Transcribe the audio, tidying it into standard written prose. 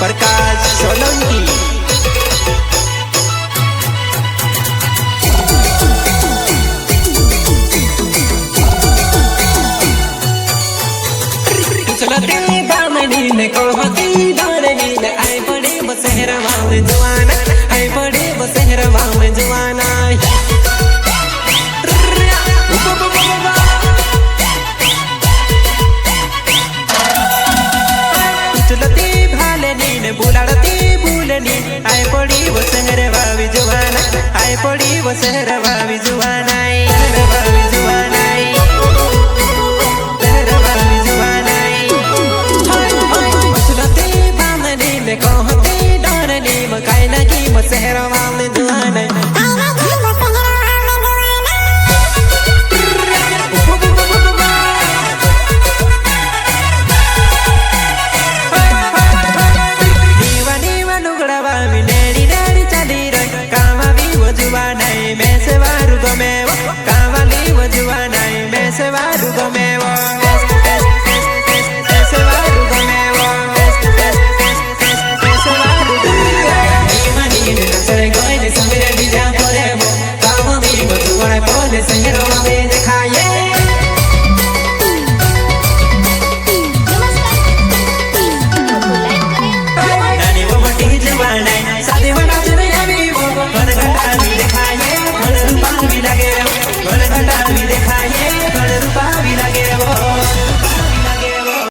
प्रकाश सोलंकी। चलते दामनी ने कहती दारनी ने आई पड़े बसहरवा में जवाना, आई पड़े बसहरवा में जवाना। चलती भालनी ने बुलाती भूलनी आई पड़ी बसहरवा में जवाना, आई पड़ी बसहरवा